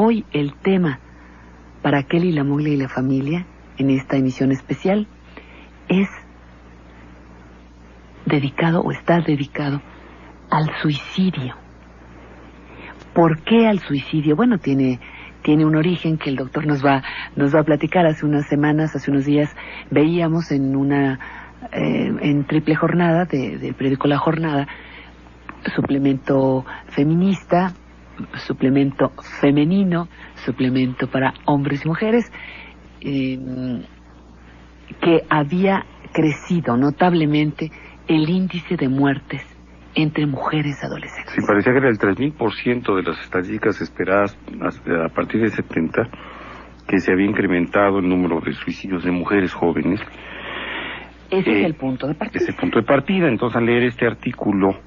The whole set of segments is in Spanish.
hoy el tema para Kelly Lamoglia y la familia, en esta emisión especial, es dedicado o está dedicado al suicidio. ¿Por qué al suicidio? Bueno, tiene un origen que el doctor nos va a platicar. Hace unas semanas, hace unos días, veíamos en Triple Jornada del periódico La Jornada, suplemento feminista, suplemento femenino, suplemento para hombres y mujeres, que había crecido notablemente el índice de muertes entre mujeres adolescentes. Sí, parecía que era el 3000% de las estadísticas esperadas a partir de 70, que se había incrementado el número de suicidios de mujeres jóvenes. Ese es el punto de partida. Ese punto de partida. Entonces, al leer este artículo,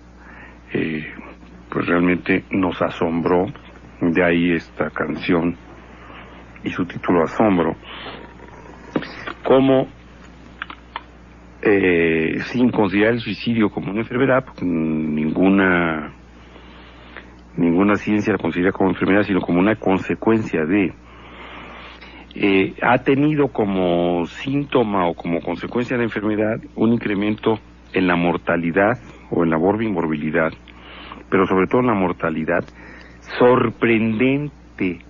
pues realmente nos asombró. De ahí esta canción y su título Asombro. Como sin considerar el suicidio como una enfermedad, porque ninguna ciencia la considera como enfermedad, sino como una consecuencia de... ha tenido como síntoma o como consecuencia de la enfermedad un incremento en la mortalidad o en la morbilidad, pero sobre todo en la mortalidad sorprendente.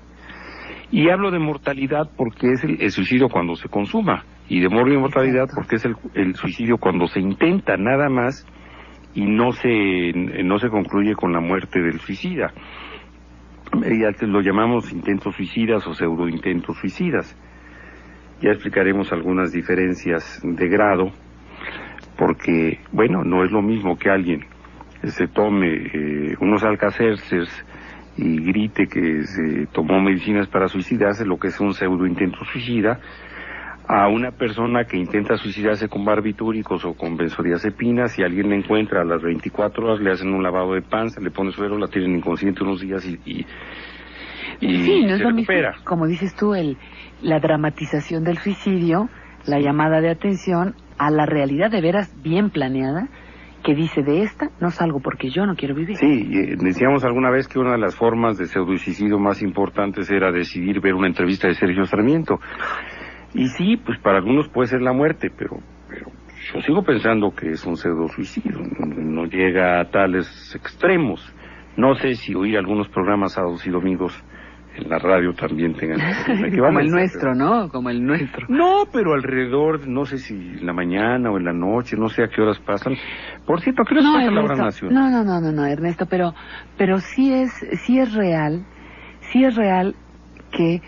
Y hablo de mortalidad porque es el suicidio cuando se consuma, y de mortalidad porque es el suicidio cuando se intenta nada más y no se concluye con la muerte del suicida. Ya lo llamamos intentos suicidas o pseudointentos suicidas. Ya explicaremos algunas diferencias de grado, porque, bueno, no es lo mismo que alguien se tome unos Alka-Seltzers y grite que se tomó medicinas para suicidarse, lo que es un pseudointento suicida, a una persona que intenta suicidarse con barbitúricos o con benzodiazepinas, y alguien la encuentra a las 24 horas, le hacen un lavado de panza, le ponen suero, la tienen inconsciente unos días y sí, no se es lo recupera. Mismo, como dices tú, la dramatización del suicidio, la llamada de atención a la realidad de veras bien planeada, que dice: de esta no salgo porque yo no quiero vivir. Sí, decíamos alguna vez que una de las formas de pseudosuicidio más importantes era decidir ver una entrevista de Sergio Sarmiento. Y sí, pues para algunos puede ser la muerte, pero yo sigo pensando que es un pseudosuicidio, no llega a tales extremos. No sé si oír algunos programas sábados y domingos en la radio también tengan como el nuestro, ¿no? Como el nuestro. No, pero alrededor, no sé si en la mañana o en la noche, no sé a qué horas pasan. Por cierto, ¿a qué horas pasa la hora nacional? No, Ernesto, pero sí es real que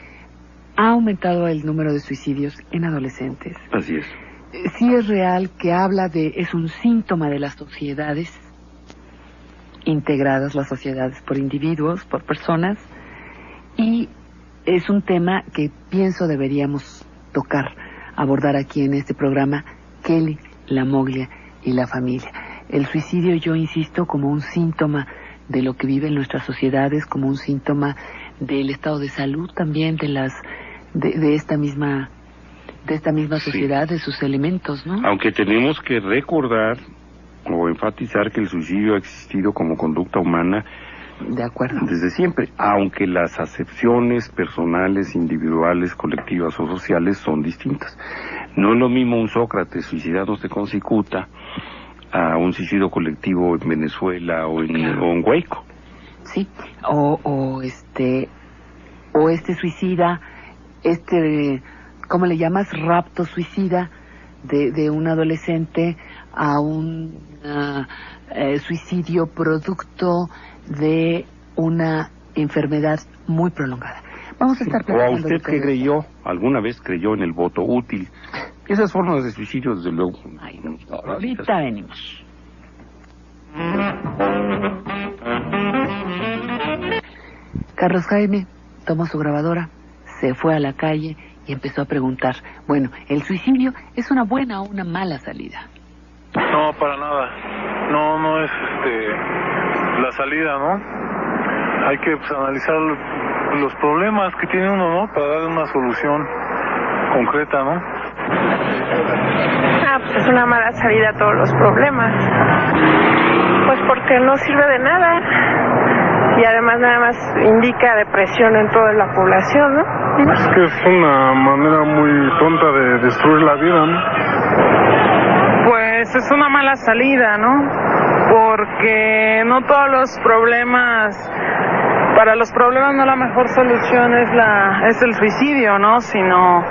ha aumentado el número de suicidios en adolescentes. Así es. Sí es real que es un síntoma de las sociedades integradas, las sociedades por individuos, por personas, y es un tema que pienso deberíamos abordar aquí en este programa, Kelly Lamoglia y la familia. El suicidio, yo insisto, como un síntoma de lo que viven nuestras sociedades, como un síntoma del estado de salud también de esta misma sociedad, sí, de sus elementos, ¿no? Aunque tenemos que recordar o enfatizar que el suicidio ha existido como conducta humana de acuerdo desde siempre, aunque las acepciones personales, individuales, colectivas o sociales son distintas. No es lo mismo un Sócrates suicidándose con cicuta a un suicidio colectivo en Venezuela o en Huayco. Sí, o este suicida, ¿cómo le llamas? Rapto suicida de un adolescente a un suicidio producto de una enfermedad muy prolongada. Vamos a estar platicando. O a usted que alguna vez creyó en el voto útil. Esas formas de suicidio, desde luego. Ay, doctor, ahorita venimos. Carlos Jaime tomó su grabadora, se fue a la calle y empezó a preguntar: bueno, ¿el suicidio es una buena o una mala salida? No, para nada. No es la salida, ¿no? Hay que analizar los problemas que tiene uno, ¿no? Para darle una solución concreta, ¿no? Pues es una mala salida a todos los problemas. Pues porque no sirve de nada. y además nada más indica depresión en toda la población, ¿no? Es que es una manera muy tonta de destruir la vida, ¿no? Pues es una mala salida, ¿no? Porque no todos los problemas, para los problemas no la mejor solución es el suicidio, ¿no? Sino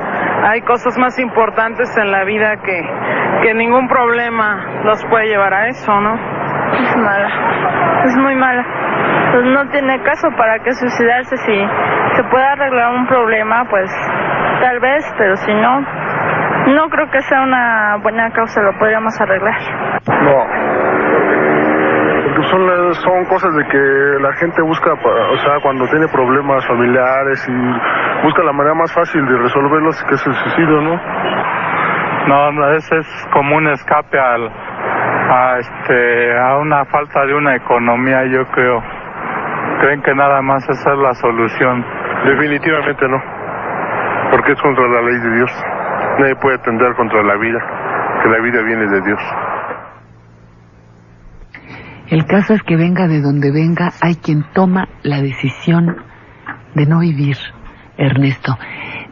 hay cosas más importantes en la vida que ningún problema los puede llevar a eso, ¿no? Es mala, es muy mala. Pues no tiene caso para qué suicidarse. Si se puede arreglar un problema, pues tal vez, pero si no, no creo que sea una buena causa, lo podríamos arreglar. No, porque son cosas de que la gente busca, o sea, cuando tiene problemas familiares y busca la manera más fácil de resolverlos, que es el suicidio, ¿no? No, ese es como un escape a una falta de una economía, yo creo. ¿Creen que nada más esa es la solución? Definitivamente no, porque es contra la ley de Dios. Nadie puede atender contra la vida, que la vida viene de Dios. El caso es que venga de donde venga, hay quien toma la decisión de no vivir, Ernesto.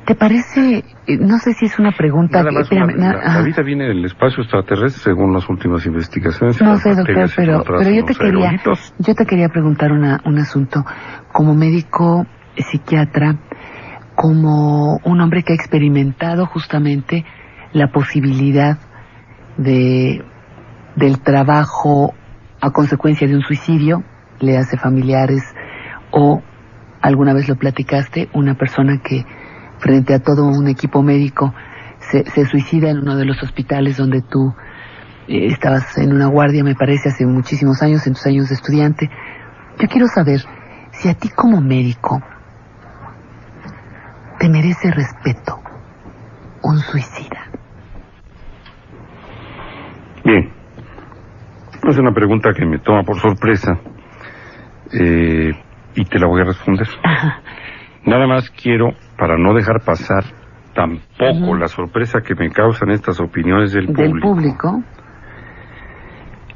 ¿Te parece? No sé si es una pregunta. Nada más, la vida viene del espacio extraterrestre según las últimas investigaciones. No sé, doctor, pero yo te quería preguntar un asunto. Como médico psiquiatra, como un hombre que ha experimentado justamente la posibilidad del trabajo a consecuencia de un suicidio, le hace familiares o alguna vez lo platicaste, una persona que frente a todo un equipo médico se suicida en uno de los hospitales donde tú estabas en una guardia, me parece, hace muchísimos años, en tus años de estudiante. Yo quiero saber si a ti como médico te merece respeto un suicida. Bien, es una pregunta que me toma por sorpresa y te la voy a responder. Ajá. Nada más quiero, para no dejar pasar tampoco la sorpresa que me causan estas opiniones del público,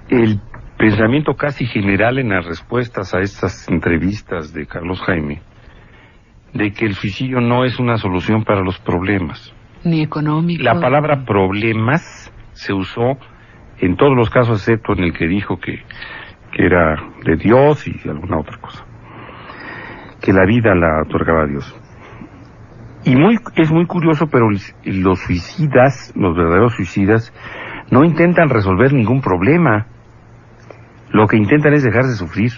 el pensamiento casi general en las respuestas a estas entrevistas de Carlos Jaime, de que el suicidio no es una solución para los problemas. Ni económico. La palabra problemas se usó en todos los casos, excepto en el que dijo que era de Dios y alguna otra cosa, que la vida la otorgaba Dios. Y es muy curioso, pero los suicidas, los verdaderos suicidas, no intentan resolver ningún problema. Lo que intentan es dejar de sufrir.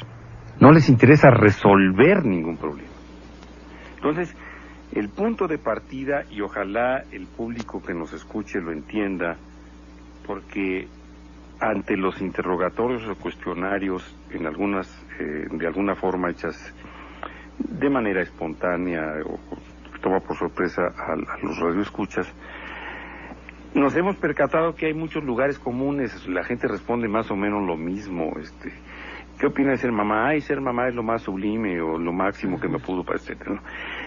No les interesa resolver ningún problema. Entonces, el punto de partida, y ojalá el público que nos escuche lo entienda, porque ante los interrogatorios o cuestionarios, en algunas, de alguna forma hechas de manera espontánea o toma por sorpresa a los radioescuchas, nos hemos percatado que hay muchos lugares comunes. La gente responde más o menos lo mismo. ¿Qué opina de ser mamá? Ay, ser mamá es lo más sublime o lo máximo que me pudo parecer, ¿no?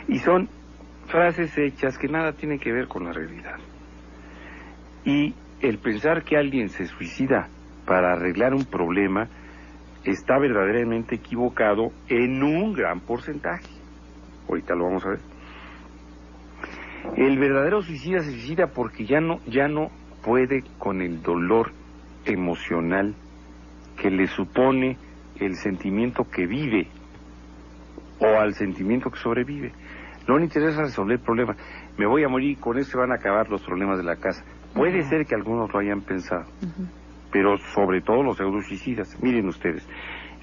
Y son frases hechas que nada tienen que ver con la realidad. Y el pensar que alguien se suicida para arreglar un problema está verdaderamente equivocado en un gran porcentaje. Ahorita lo vamos a ver. El verdadero suicida se suicida porque ya no puede con el dolor emocional que le supone el sentimiento que vive o al sentimiento que sobrevive. No le interesa resolver el problema. Me voy a morir, con eso van a acabar los problemas de la casa. Puede ser que algunos lo hayan pensado, pero sobre todo los pseudosuicidas. Miren ustedes,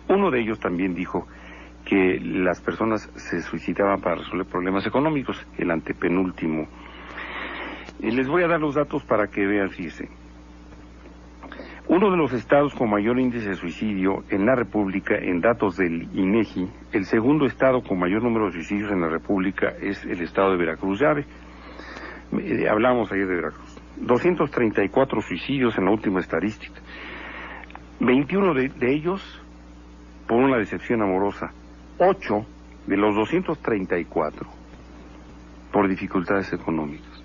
uno de ellos también dijo que las personas se suicidaban para resolver problemas económicos, el antepenúltimo. Les voy a dar los datos para que vean, fíjense. Uno de los estados con mayor índice de suicidio en la República, en datos del INEGI, el segundo estado con mayor número de suicidios en la República es el estado de Veracruz. Ya ve, hablamos ayer de Veracruz. 234 suicidios en la última estadística. 21 de ellos por una decepción amorosa. 8 de los 234 por dificultades económicas.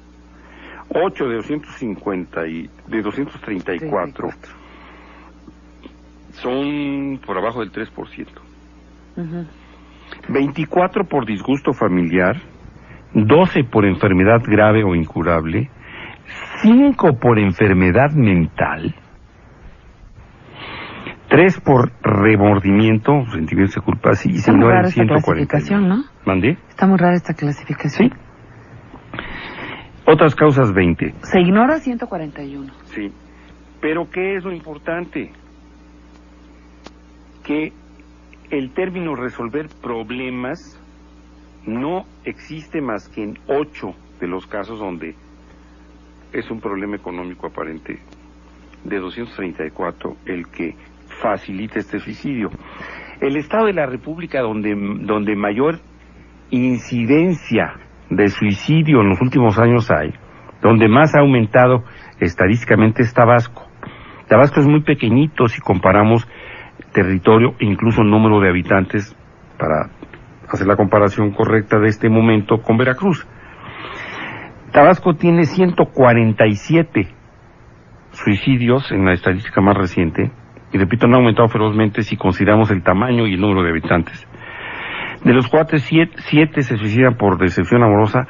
8 de 234 son por abajo del 3%. 24 por disgusto familiar, 12 por enfermedad grave o incurable, 5 por enfermedad mental, 3 por remordimiento, sentimientos de culpa, sí, y está muy rara esta 140. clasificación, ¿no? ¿Mandé? Está muy rara esta clasificación. Sí. Otras causas 20. Se ignora 141. Sí. Pero ¿qué es lo importante? Que el término resolver problemas no existe más que en 8 de los casos donde es un problema económico aparente, de 234 el que facilita este suicidio. El estado de la República donde mayor incidencia de suicidio en los últimos años hay, donde más ha aumentado estadísticamente, es Tabasco. Tabasco es muy pequeñito si comparamos territorio e incluso número de habitantes, para hacer la comparación correcta de este momento con Veracruz. Tabasco tiene 147 suicidios en la estadística más reciente, y repito, han aumentado ferozmente si consideramos el tamaño y el número de habitantes. De los cuates, 7 se suicidan por decepción amorosa,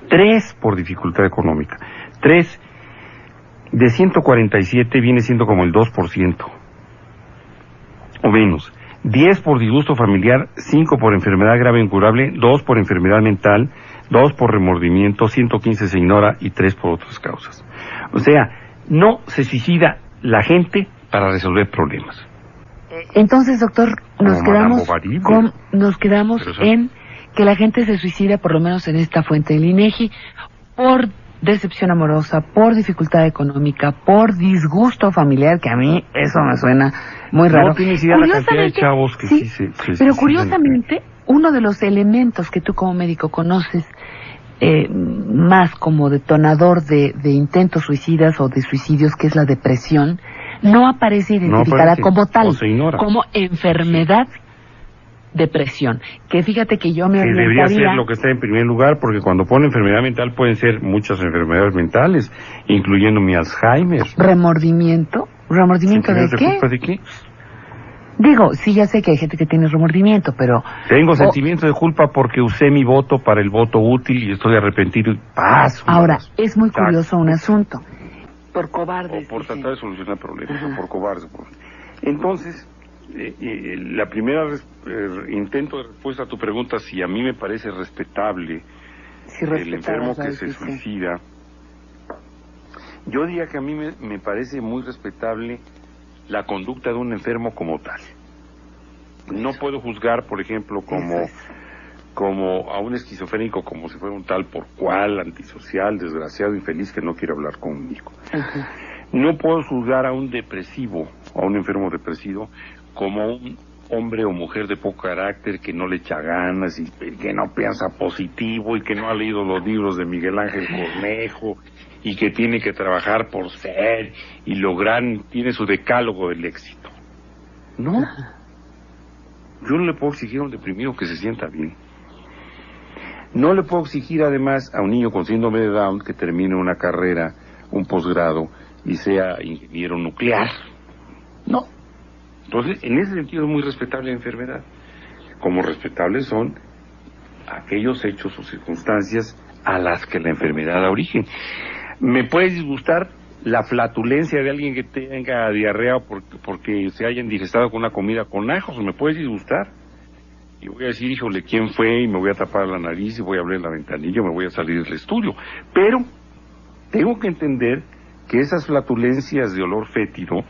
3 por dificultad económica. 3 de 147 viene siendo como el 2%, o menos. 10 por disgusto familiar, 5 por enfermedad grave e incurable, 2 por enfermedad mental, 2 por remordimiento, 115 se ignora y 3 por otras causas. O sea, no se suicida la gente para resolver problemas. Entonces, doctor, nos quedamos Pero en que la gente se suicida, por lo menos en esta fuente del INEGI, por decepción amorosa, por dificultad económica, por disgusto familiar, que a mí eso me suena muy raro. No tienes idea la cantidad de chavos que sí se pero suicidan. curiosamente, uno de los elementos que tú como médico conoces más como detonador de intentos suicidas o de suicidios, que es la depresión, no aparece identificada como tal, o se ignora, como enfermedad depresión, que fíjate que yo me orientaría... debería ser lo que está en primer lugar, porque cuando pone enfermedad mental pueden ser muchas enfermedades mentales, incluyendo mi Alzheimer. ¿Remordimiento? ¿Remordimiento de qué? ¿Culpa de qué? Digo, sí, ya sé que hay gente que tiene remordimiento, pero... Tengo sentimiento de culpa porque usé mi voto para el voto útil y estoy arrepentido y paso. Ahora, es muy curioso un asunto. Por cobardes. O por tratar de solucionar problemas, o por cobardes. Entonces, la primera intento de respuesta a tu pregunta, si a mí me parece respetable el enfermo que se suicida, yo diría que a mí me parece muy respetable la conducta de un enfermo como tal. No puedo juzgar, por ejemplo, como a un esquizofrénico como si fuera un tal por cual, antisocial, desgraciado, infeliz, que no quiere hablar conmigo. Ajá. No puedo juzgar a un depresivo, a un enfermo depresivo, como un hombre o mujer de poco carácter, que no le echa ganas y que no piensa positivo y que no ha leído los libros de Miguel Ángel Cornejo y que tiene que trabajar por ser y lograr, tiene su decálogo del éxito. No. Yo no le puedo exigir a un deprimido que se sienta bien. No le puedo exigir además a un niño con síndrome de Down que termine una carrera, un posgrado y sea ingeniero nuclear. No. Entonces, en ese sentido es muy respetable la enfermedad. Como respetables son aquellos hechos o circunstancias a las que la enfermedad da origen. Me puede disgustar la flatulencia de alguien que tenga diarrea porque se haya indigestado con una comida con ajos, me puede disgustar. Y voy a decir, híjole, ¿quién fue? Y me voy a tapar la nariz y voy a abrir la ventanilla, me voy a salir del estudio. Pero tengo que entender que esas flatulencias de olor fétido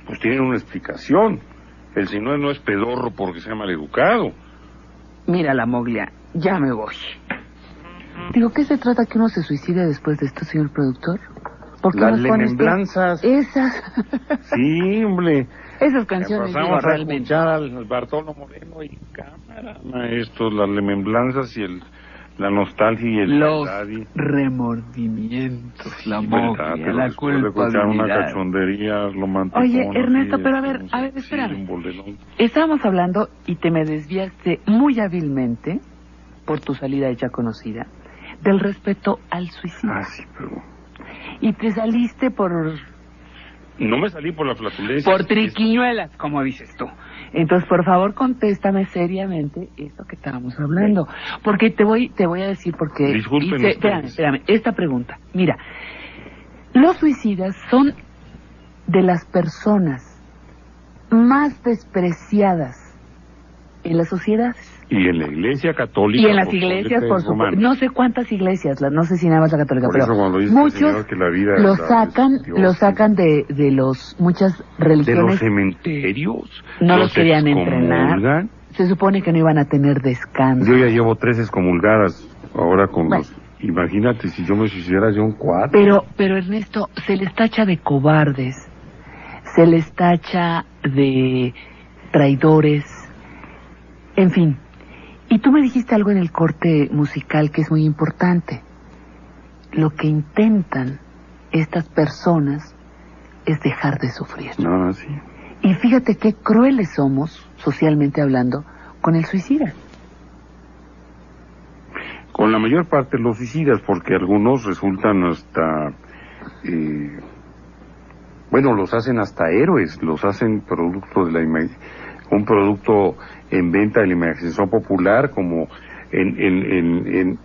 pues tienen una explicación. El señor no es pedorro porque sea maleducado. Mira la moglia, ya me voy. Digo, ¿qué se trata que uno se suicide después de esto, señor productor? ¿Por qué Las nos pone usted remembranzas. esas? Sí, hombre. Esas canciones, digo, Pasamos a realmente. escuchar al Bartolo Moreno y cámara, maestros, las remembranzas y la nostalgia y el Los daddy. remordimientos, la Sí, moglia, verdad, pero la después de escuchar una culpabilidad. cachondería romántica. Oye, Ernesto, pero a ver, espérame. un boldelón. Estábamos hablando y te me desviaste muy hábilmente, por tu salida ya conocida, del respeto al suicidio. Ah, sí, pero... Y te saliste por No me salí por la flatulencia. Por triquiñuelas, como dices tú. Entonces, por favor, contéstame seriamente esto que estábamos hablando. Porque te voy a decir porque... Disculpen espérame, esta pregunta. Mira, los suicidas son de las personas más despreciadas en las sociedades. Y en la Iglesia Católica. Y en las iglesias, por supuesto. No sé cuántas iglesias, no sé si nada más la católica, por eso pero cuando dice muchos señor que la vida lo sacan de los muchas religiones. De los cementerios. No los querían entrenar. Se supone que no iban a tener descanso. Yo ya llevo 3 excomulgadas ahora con los... Imagínate si yo me suicidara yo un 4. Pero Ernesto, se les tacha de cobardes, se les tacha de traidores, en fin. Y tú me dijiste algo en el corte musical que es muy importante. Lo que intentan estas personas es dejar de sufrir. No, sí. Y fíjate qué crueles somos, socialmente hablando, con el suicida. Con la mayor parte de los suicidas, porque algunos resultan hasta... los hacen hasta héroes, los hacen producto de la un producto en venta de la imaginación popular, como en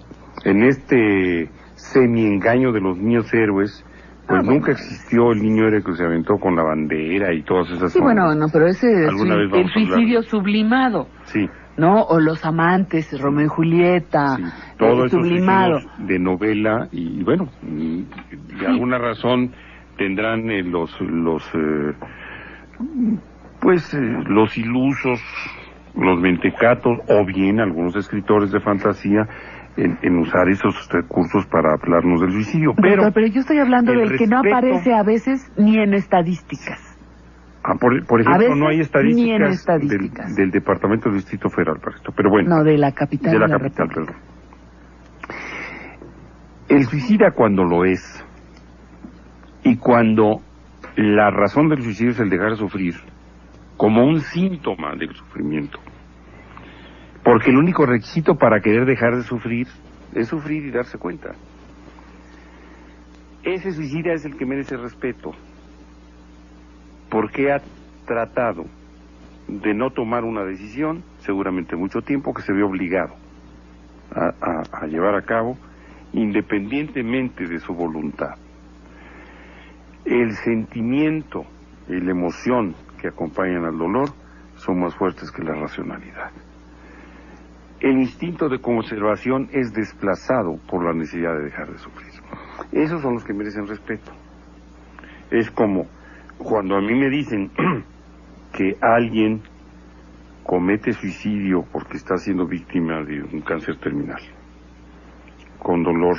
este semi-engaño de los niños héroes, pues nunca existió el niño héroe que se aventó con la bandera y todas esas cosas. Sí, pero ese es el suicidio sublimado. Sí. ¿No? O los amantes, Romeo y Julieta, sí, todo eso sublimado. De novela, y bueno, de alguna razón tendrán los ilusos, los mentecatos, o bien algunos escritores de fantasía en usar esos recursos para hablarnos del suicidio. Pero yo estoy hablando del que no aparece a veces ni en estadísticas. Por ejemplo, no hay estadísticas del Departamento del Distrito Federal para esto, pero bueno. No, de la capital. De la capital, perdón. El suicida cuando lo es, y cuando la razón del suicidio es el dejar de sufrir, como un síntoma del sufrimiento. Porque el único requisito para querer dejar de sufrir es sufrir y darse cuenta. Ese suicida es el que merece respeto, porque ha tratado de no tomar una decisión, seguramente mucho tiempo, que se ve obligado a llevar a cabo, independientemente de su voluntad. El sentimiento y la emoción que acompañan al dolor son más fuertes que la racionalidad. El instinto de conservación es desplazado por la necesidad de dejar de sufrir. Esos son los que merecen respeto. Es como cuando a mí me dicen que alguien comete suicidio porque está siendo víctima de un cáncer terminal, con dolor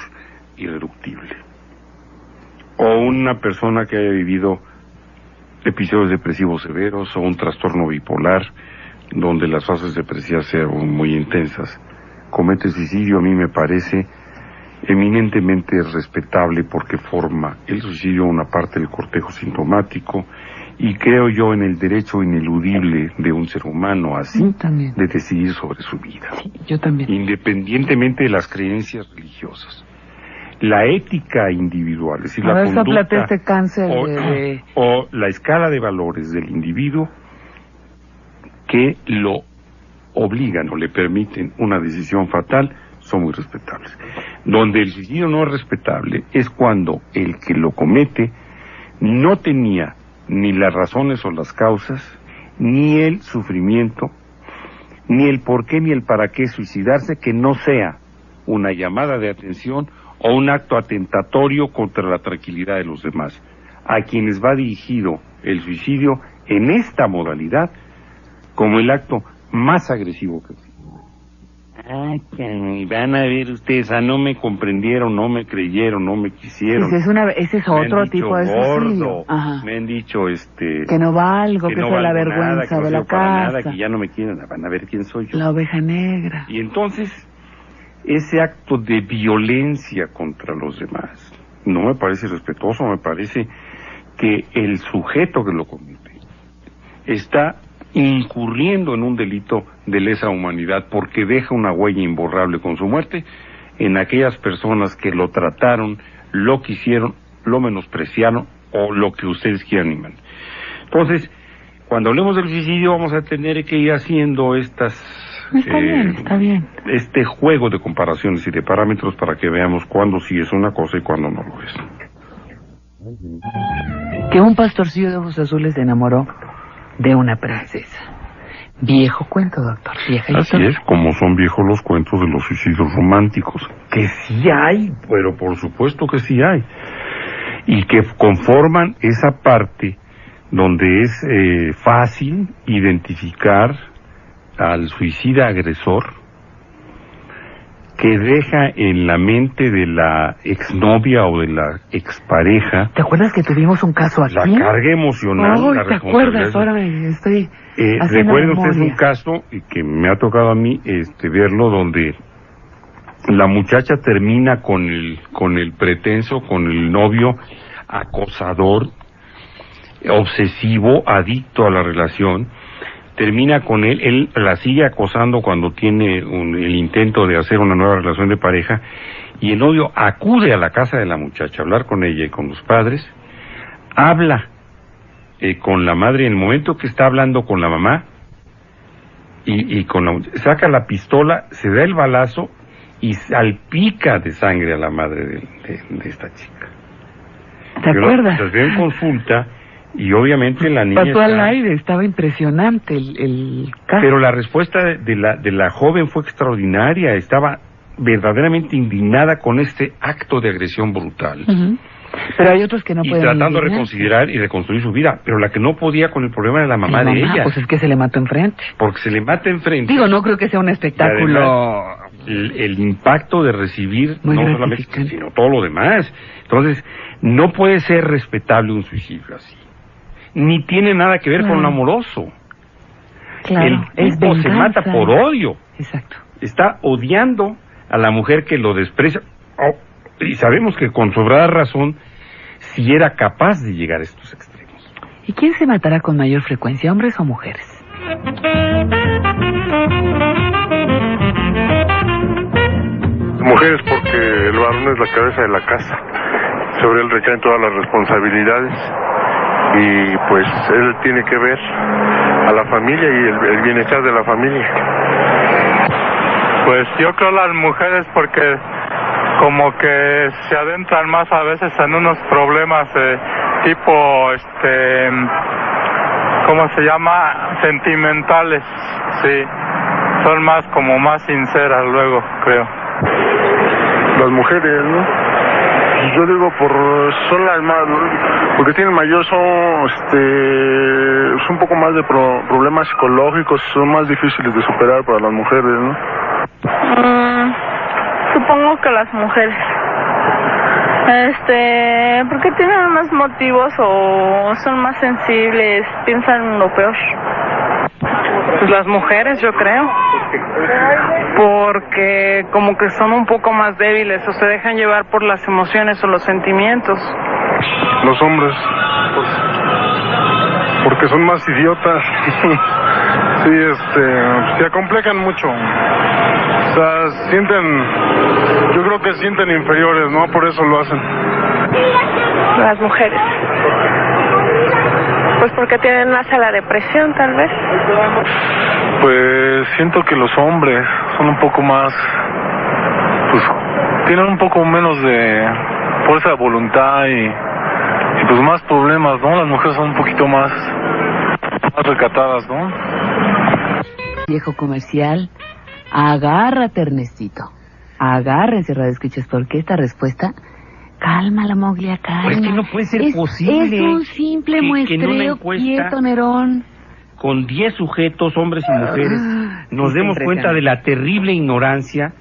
irreductible, o una persona que haya vivido episodios depresivos severos o un trastorno bipolar donde las fases depresivas sean muy intensas, comete suicidio, a mí me parece eminentemente respetable, porque forma el suicidio una parte del cortejo sintomático, y creo yo en el derecho ineludible de un ser humano así de decidir sobre su vida. Sí, yo también. Independientemente de las creencias religiosas. La ética individual, es decir, la conducta este cáncer o la escala de valores del individuo que lo obligan o le permiten una decisión fatal son muy respetables. Donde el suicidio no es respetable es cuando el que lo comete no tenía ni las razones o las causas, ni el sufrimiento, ni el por qué ni el para qué suicidarse, que no sea una llamada de atención o un acto atentatorio contra la tranquilidad de los demás. A quienes va dirigido el suicidio en esta modalidad como el acto más agresivo que existe. Van a ver ustedes, no me comprendieron, no me creyeron, no me quisieron. Ese es otro tipo de suicidio. Me han dicho que no valgo, que soy la vergüenza nada, de la casa, nada, que ya no me quieren, van a ver quién soy yo. La oveja negra. Y entonces, ese acto de violencia contra los demás no me parece respetuoso, me parece que el sujeto que lo comete está incurriendo en un delito de lesa humanidad, porque deja una huella imborrable con su muerte en aquellas personas que lo trataron, lo quisieron, lo menospreciaron o lo que ustedes quieran y manden. Entonces, cuando hablemos del suicidio vamos a tener que ir haciendo estas... Está bien. Este juego de comparaciones y de parámetros para que veamos cuándo sí es una cosa y cuándo no lo es. Que un pastorcillo de ojos azules se enamoró de una princesa. Viejo cuento, doctor. Vieja Así historia. es, como son viejos los cuentos de los suicidios románticos. Que sí hay, pero por supuesto que sí hay. Y que conforman esa parte donde es fácil identificar al suicida agresor que deja en la mente de la exnovia o de la expareja. ¿Te acuerdas que tuvimos un caso aquí? La carga emocional. Oh, la ¿te acuerdas? Ahora me estoy haciendo recuerden ustedes memoria. un caso que me ha tocado a mí verlo, donde la muchacha termina con el pretenso, con el novio acosador, obsesivo, adicto a la relación. Termina con él la sigue acosando cuando tiene el intento de hacer una nueva relación de pareja, y el novio acude a la casa de la muchacha a hablar con ella y con los padres, habla con la madre en el momento que está hablando con la mamá, y saca la pistola, se da el balazo y salpica de sangre a la madre de esta chica. ¿Te acuerdas? Las veo en consulta. Y obviamente la niña pasó al aire, estaba impresionante el caso. Pero la respuesta de la joven fue extraordinaria, estaba verdaderamente indignada con este acto de agresión brutal. Uh-huh. Pero hay otros que no pueden. Y tratando de reconsiderar y reconstruir su vida, pero la que no podía con el problema era la mamá de ella. Pues es que se le mató enfrente. Porque se le mata enfrente. Digo, no creo que sea un espectáculo. Además, el impacto de recibir muy no solamente, sino todo lo demás. Entonces, no puede ser respetable un suicidio así. Ni tiene nada que ver con un amoroso. Claro, el tipo se mata por odio. Exacto. Está odiando a la mujer que lo desprecia. Y sabemos que con sobrada razón, si era capaz de llegar a estos extremos. ¿Y quién se matará con mayor frecuencia, hombres o mujeres? Mujeres, porque el varón es la cabeza de la casa. Sobre él recaen todas las responsabilidades. Y pues él tiene que ver a la familia y el bienestar de la familia. Pues yo creo las mujeres, porque como que se adentran más a veces en unos problemas tipo ¿cómo se llama? Sentimentales, sí. Son más sinceras luego, creo. Las mujeres, ¿no? Yo digo son las más, porque tienen mayor, son un poco más de problemas psicológicos, son más difíciles de superar para las mujeres, ¿no? Supongo que las mujeres. Porque tienen más motivos o son más sensibles, piensan en lo peor. Pues las mujeres, yo creo. Porque como que son un poco más débiles o se dejan llevar por las emociones o los sentimientos. Los hombres, pues, porque son más idiotas. Sí, se acomplejan mucho. O sea, yo creo que sienten inferiores, ¿no? Por eso lo hacen. Las mujeres. Pues porque tienen más a la depresión, tal vez. Pues siento que los hombres son un poco más, pues tienen un poco menos de fuerza de voluntad y pues más problemas, ¿no? Las mujeres son un poquito más recatadas, ¿no? Viejo comercial, agárrate, Ernestito. Agárrense, radioescuchas, porque esta respuesta... Calma, Moglia, calma. Pues que no puede ser posible. Es un simple muestreo, quieto, Nerón. Con 10 sujetos, hombres y mujeres, nos demos cuenta de la terrible ignorancia,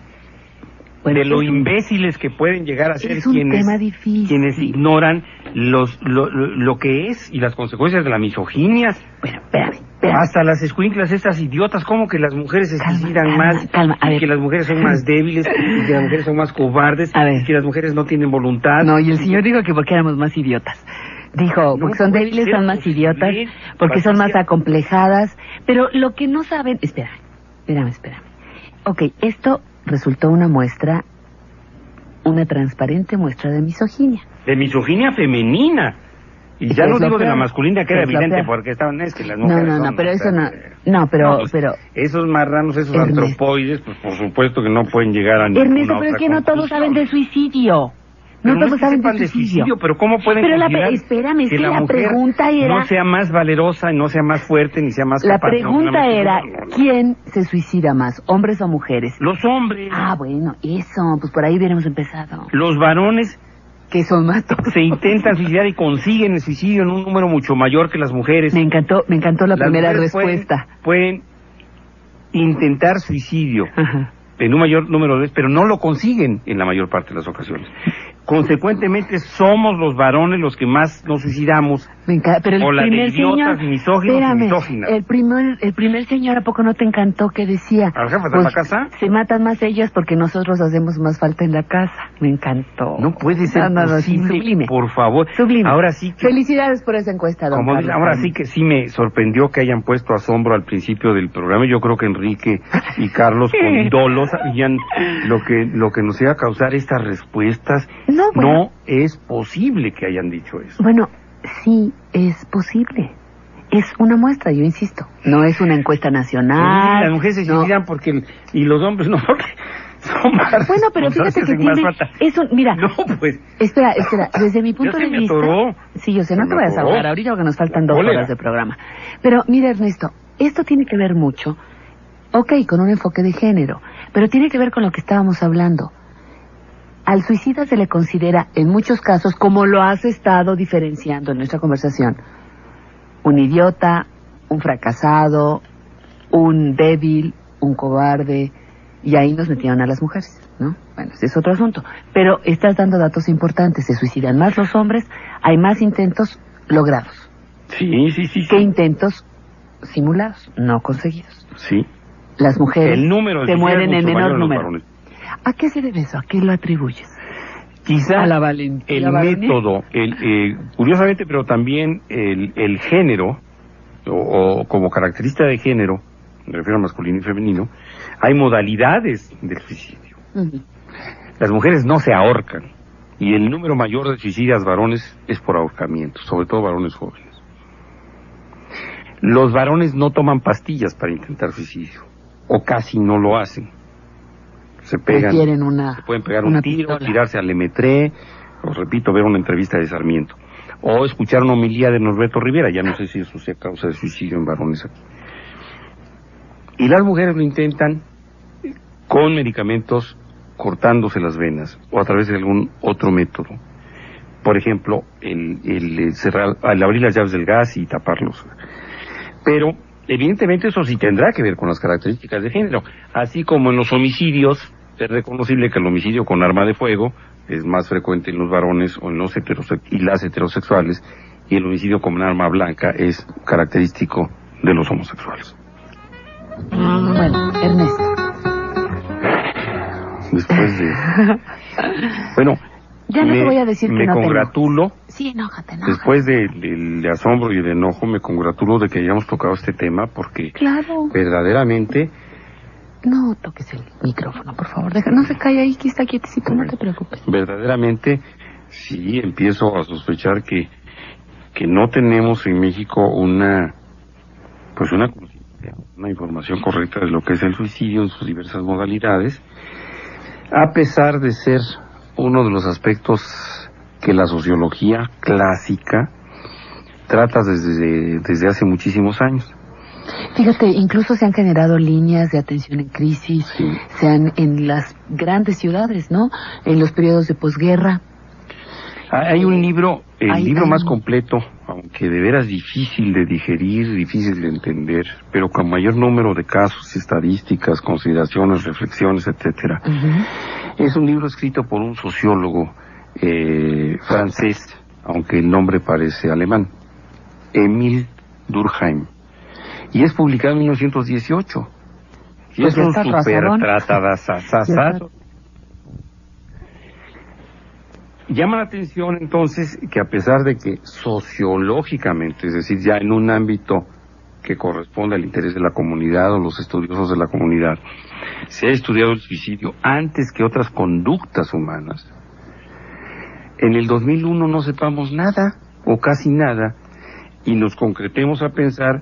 de lo imbéciles que pueden llegar a ser quienes ignoran lo que es y las consecuencias de la misoginia. Bueno, espérame. Hasta las escuinclas, estas idiotas, como que las mujeres se suicidan más, y que las mujeres son más débiles, y que las mujeres son más cobardes, y que las mujeres no tienen voluntad. No, y el señor dijo que porque éramos más idiotas. Dijo, porque son débiles, son más idiotas, porque son más acomplejadas. Pero lo que no saben... Espérame. Ok, esto resultó una transparente muestra de misoginia. De misoginia femenina. Y ya no es lo digo de la peor. masculina, que era Es lo evidente, peor. porque estaban, es que las mujeres son, pero o eso sea, no. No, pero... esos marranos, esos Ernesto. antropoides, pues por supuesto que no pueden llegar a Ernesto, ninguna pero es otra que no todos conclusión. saben de suicidio. Pero No todos es que saben sepan de suicidio. pero ¿cómo pueden Pero considerar espérame, es que la mujer pregunta era... no sea más valerosa, no sea más fuerte, ni sea más La capaz? pregunta No, era, no. ¿quién se suicida más, hombres o mujeres? Los hombres, Ah, bueno, eso, pues por ahí hubiéramos empezado. los varones Que son más tontos. se intentan suicidar y consiguen el suicidio en un número mucho mayor que las mujeres. Me encantó la Las primera mujeres respuesta. Pueden intentar suicidio Ajá. en un mayor número de veces, pero no lo consiguen en la mayor parte de las ocasiones. Consecuentemente, somos los varones los que más nos suicidamos. Me encanta, pero el O la de primer idiotas, señor... misóginos y Espérame, misóginas. el primer señor, ¿a poco no te encantó que decía? ¿Al jefe de la casa? Se matan más ellas porque nosotros hacemos más falta en la casa. Me encantó. No puede ser No, posible, sublime. por favor. Sublime. Ahora sí que... Felicidades por esa encuesta, don Como Carlos ahora Jaime. sí que sí me sorprendió que hayan puesto asombro al principio del programa. Yo creo que Enrique y Carlos con dolo sabían lo que nos iba a causar estas respuestas. No, bueno. No es posible que hayan dicho eso. Bueno, sí, es posible. Es una muestra, yo insisto. No es una encuesta nacional. Las mujeres se no. suicidan porque y los hombres no, porque son más. Bueno, pero fíjate que tiene... Mira, No, pues. espera, desde mi punto Ya se de me vista... atoró. Sí, yo sé, no Se te me vayas a atoró. ahogar ahorita porque nos faltan 2 Cólera. horas de programa. Pero mira, Ernesto, esto tiene que ver mucho, con un enfoque de género, pero tiene que ver con lo que estábamos hablando. Al suicida se le considera, en muchos casos, como lo has estado diferenciando en nuestra conversación, un idiota, un fracasado, un débil, un cobarde, y ahí nos metieron a las mujeres, ¿no? Bueno, ese es otro asunto. Pero estás dando datos importantes, se suicidan más los hombres, hay más intentos logrados Sí. que intentos simulados, no conseguidos. Sí. Las mujeres El número de se suicidas mueren es en mucho menor mayor en los número. varones. ¿A qué se debe eso? ¿A qué lo atribuyes? Quizá A la valentía el varonil. método, curiosamente, pero también el género, o como característica de género, me refiero a masculino y femenino, hay modalidades del suicidio. Ujú. Las mujeres no se ahorcan, y el número mayor de suicidas varones es por ahorcamiento, sobre todo varones jóvenes. Los varones no toman pastillas para intentar suicidio, o casi no lo hacen. Se pegan, Prefieren se pueden pegar una un tiro, pistola. tirarse al lemetré, os repito, ver una entrevista de Sarmiento, o escuchar una homilía de Norberto Rivera. Ya no sé si eso sea causa de suicidio en varones aquí. Y las mujeres lo intentan con medicamentos, cortándose las venas, o a través de algún otro método. Por ejemplo, el cerrar, al abrir las llaves del gas y taparlos. Pero evidentemente eso sí tendrá que ver con las características de género, así como en los homicidios. Es reconocible que el homicidio con arma de fuego es más frecuente en los varones o en los las heterosexuales, y el homicidio con arma blanca es característico de los homosexuales. Bueno, Ernesto. Después de... Bueno, Ya no te voy a decir que me no te congratulo, enojes. Sí, enójate. después del asombro y del enojo, me congratulo de que hayamos tocado este tema, porque Claro. verdaderamente No toques el micrófono, por favor. No se calle ahí, que está quietecito, no te preocupes. verdaderamente sí empiezo a sospechar que no tenemos en México una conciencia, una información correcta de lo que es el suicidio en sus diversas modalidades, a pesar de ser uno de los aspectos que la sociología clásica trata desde hace muchísimos años. Fíjate, incluso se han generado líneas de atención en crisis, Sí. sean en las grandes ciudades, ¿no? En los periodos de posguerra. Hay un libro, el Hay libro más un- completo, aunque de veras difícil de digerir, difícil de entender, pero con mayor número de casos, estadísticas, consideraciones, reflexiones, etcétera. Ujú. Es un libro escrito por un sociólogo francés, aunque el nombre parece alemán, Émile Durkheim, y es publicado en 1918. Y Pues es ya un está super razón. tratadazazazazo. Llama la atención entonces que, a pesar de que sociológicamente, es decir, ya en un ámbito que corresponde al interés de la comunidad o los estudiosos de la comunidad, se ha estudiado el suicidio antes que otras conductas humanas, en el 2001 no sepamos nada, o casi nada, y nos concretemos a pensar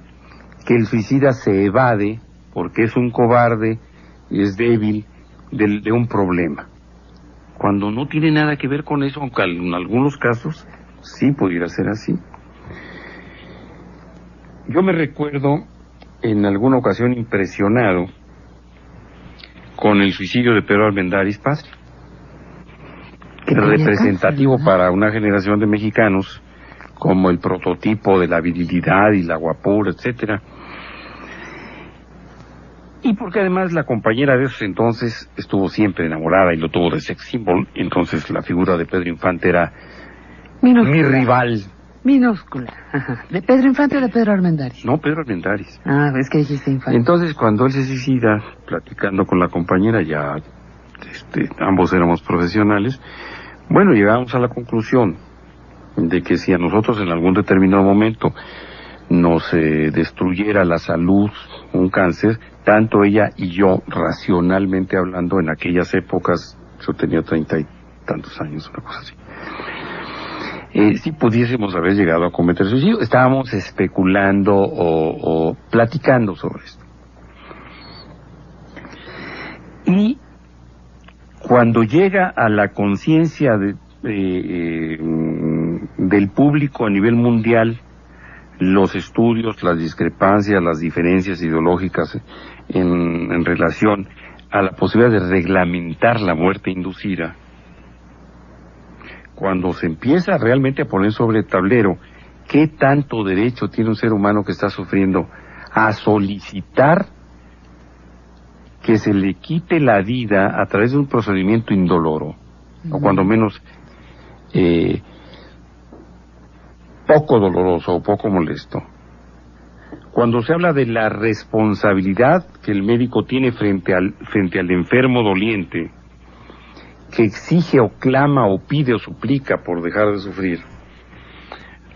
que el suicida se evade porque es un cobarde, es débil de un problema, cuando no tiene nada que ver con eso, aunque en algunos casos sí pudiera ser así. Yo me recuerdo en alguna ocasión impresionado con el suicidio de Pedro Armendáriz padre, representativo para una generación de mexicanos como el prototipo de la virilidad y la guapura, etcétera. Y porque además la compañera de esos entonces estuvo siempre enamorada y lo tuvo de sex symbol, entonces la figura de Pedro Infante era mi rival. Minúscula. ¿De Pedro Infante o de Pedro Armendáriz? No, Pedro Armendáriz. Ah, es que dijiste Infante. Entonces, cuando él se suicida, platicando con la compañera, ya ambos éramos profesionales, bueno, llegamos a la conclusión de que si a nosotros en algún determinado momento nos destruyera la salud, un cáncer, tanto ella y yo, racionalmente hablando, en aquellas épocas, yo tenía 30 y tantos años, una cosa así, si pudiésemos haber llegado a cometer suicidio. Estábamos especulando o platicando sobre esto. Y cuando llega a la conciencia del público a nivel mundial, los estudios, las discrepancias, las diferencias ideológicas en relación a la posibilidad de reglamentar la muerte inducida, cuando se empieza realmente a poner sobre el tablero qué tanto derecho tiene un ser humano que está sufriendo a solicitar que se le quite la vida a través de un procedimiento indoloro, o cuando menos poco doloroso o poco molesto. Cuando se habla de la responsabilidad que el médico tiene frente al enfermo doliente, que exige o clama o pide o suplica por dejar de sufrir.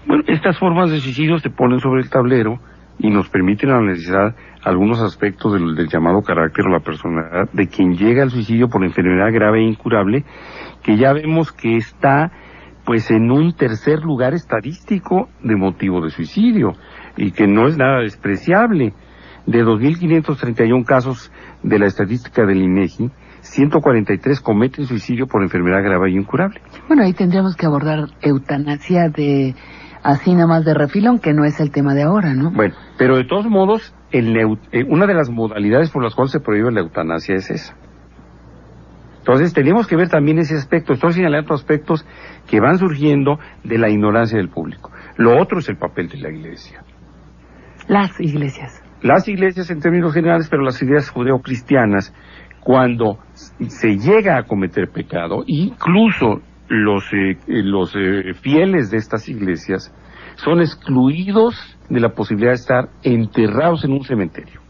Bueno, estas formas de suicidio se ponen sobre el tablero y nos permiten analizar algunos aspectos del llamado carácter o la personalidad de quien llega al suicidio por enfermedad grave e incurable, que ya vemos que está pues en un tercer lugar estadístico de motivo de suicidio, y que no es nada despreciable. De 2.531 casos de la estadística del INEGI, 143 cometen suicidio por enfermedad grave e incurable. Bueno, ahí tendríamos que abordar eutanasia así nada más de refilón, que no es el tema de ahora, ¿no? Bueno, pero de todos modos, una de las modalidades por las cuales se prohíbe la eutanasia es esa. Entonces tenemos que ver también ese aspecto. Estoy señalando aspectos que van surgiendo de la ignorancia del público. Lo otro es el papel de la Iglesia. Las iglesias. Las iglesias en términos generales, pero las iglesias judeocristianas, cuando se llega a cometer pecado, incluso los fieles de estas iglesias son excluidos de la posibilidad de estar enterrados en un cementerio.